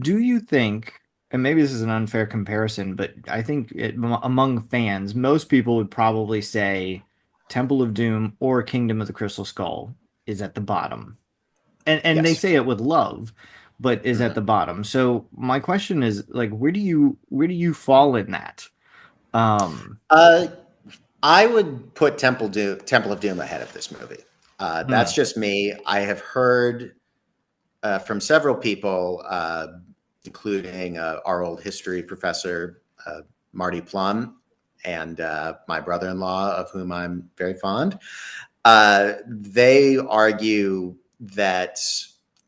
Do you think, and maybe this is an unfair comparison, but I think among fans, most people would probably say Temple of Doom or Kingdom of the Crystal Skull is at the bottom. And they Yes. say it with love, but is at Mhm. the bottom. So my question is like where do you fall in that? Um Uh, I would put Temple of Doom ahead of this movie. That's hmm, just me. I have heard from several people, including our old history professor, Marty Plum, and my brother in law, of whom I'm very fond. They argue that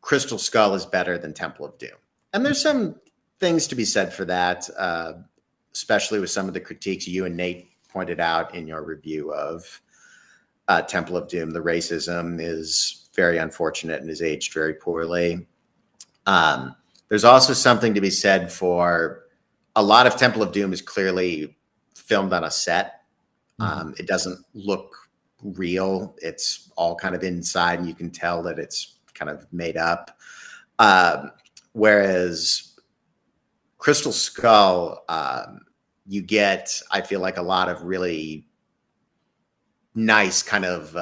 Crystal Skull is better than Temple of Doom. And there's some things to be said for that, especially with some of the critiques you and Nate pointed out in your review of Temple of Doom. The racism is very unfortunate and is aged very poorly. Um, there's also something to be said for a lot of Temple of Doom is clearly filmed on a set. mhm. It doesn't look real. It's all kind of inside, and you can tell that it's kind of made up. Um, Whereas Crystal Skull, you get, I feel like, a lot of really nice kind of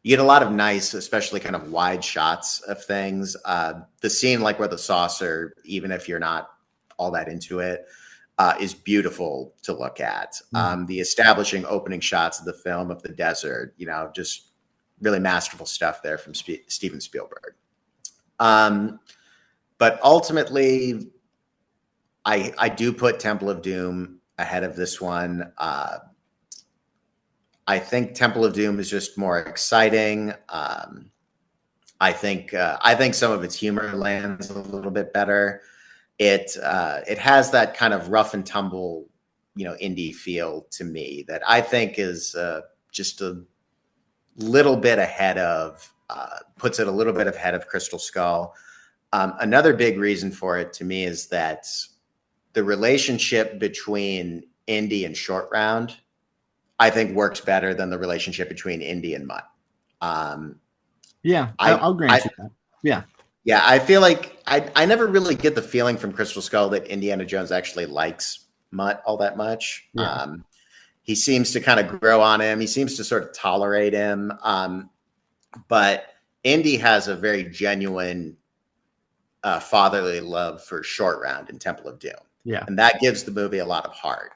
you get a lot of nice, especially kind of wide shots of things. The scene, like where the saucer, even if you're not all that into it, is beautiful to look at. Mhm. The establishing opening shots of the film of the desert, just really masterful stuff there from Steven Spielberg. Um, but ultimately, I do put Temple of Doom ahead of this one. I think Temple of Doom is just more exciting. I think some of its humor lands a little bit better. It has that kind of rough and tumble, indie feel to me that I think is just a little bit ahead of puts it a little bit ahead of Crystal Skull. Another big reason for it to me is that the relationship between Indy and Short Round, I think, works better than the relationship between Indy and Mutt. Um, Yeah, I I'll grant I you that. Yeah. Yeah, I feel like I never really get the feeling from Crystal Skull that Indiana Jones actually likes Mutt all that much. Yeah. He seems to kind of grow on him. He seems to sort of tolerate him. But Indy has a very genuine fatherly love for Short Round in Temple of Doom. Yeah. And that gives the movie a lot of heart.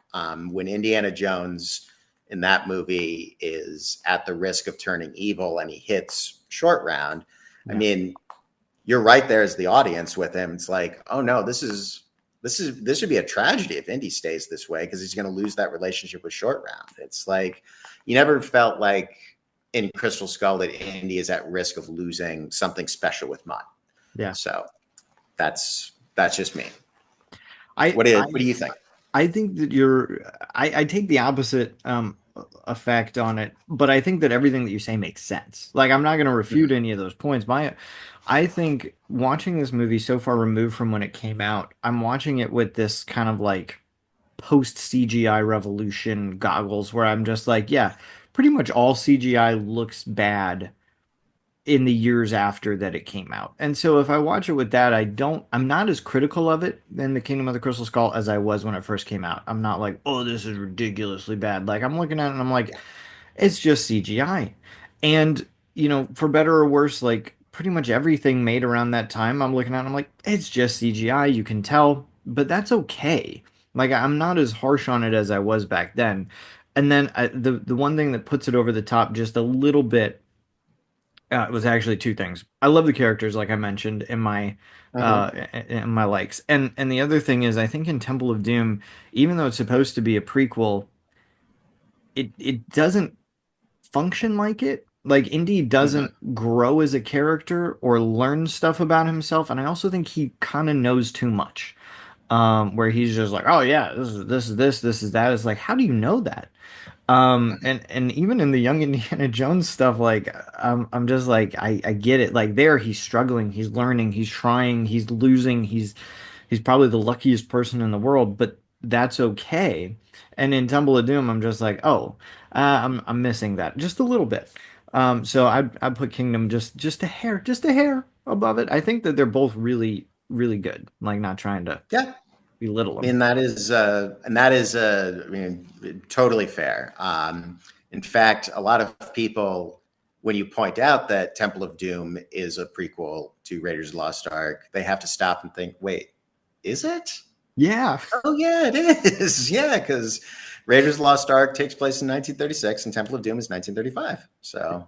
When Indiana Jones in that movie is at the risk of turning evil and he hits Short Round, I Yeah. mean, you're right there as the audience with him. It's like, oh no, this should be a tragedy if Indy stays this way because he's going to lose that relationship with Short Round. It's like you never felt like in Crystal Skull that Indy is at risk of losing something special with Mutt. Yeah. So that's just me. I What do I you think? I think that I take the opposite effect on it, but I think that everything that you say makes sense. Like I'm not going to refute Mhm. any of those points. I think watching this movie so far removed from when it came out, I'm watching it with this kind of like post CGI revolution goggles where I'm just like, yeah, pretty much all CGI looks bad in the years after that it came out. And so if I watch it with that, I'm not as critical of it in the Kingdom of the Crystal Skull as I was when it first came out. I'm not like, oh, this is ridiculously bad. Like I'm looking at it and I'm like, Yeah. it's just CGI. And, for better or worse, like pretty much everything made around that time, I'm looking at it, I'm like, it's just CGI, you can tell, but that's okay. Like I'm not as harsh on it as I was back then. And then the one thing that puts it over the top just a little bit it was actually two things. I love the characters, like I mentioned Mhm. in my likes, and the other thing is, I think in Temple of Doom, even though it's supposed to be a prequel, it doesn't function like it. Like Indy Mhm. doesn't grow as a character or learn stuff about himself, and I also think he kind of knows too much. Where he's just like, oh yeah, this is that. It's like, how do you know that? And even in the Young Indiana Jones stuff, like I'm just like I get it. Like there, he's struggling, he's learning, he's trying, he's losing, he's probably the luckiest person in the world, but that's okay. And in Temple of Doom, I'm just like, oh, I'm missing that just a little bit. So I put Kingdom just a hair above it. I think that they're both really really good. Like not trying to Yeah, belittle I them. mean I mean, totally fair. In fact, a lot of people, when you point out that Temple of Doom is a prequel to Raiders of the Lost Ark, they have to stop and think, wait, is it? Yeah. Oh yeah, it is. Yeah, because Raiders of the Lost Ark takes place in 1936 and Temple of Doom is 1935. So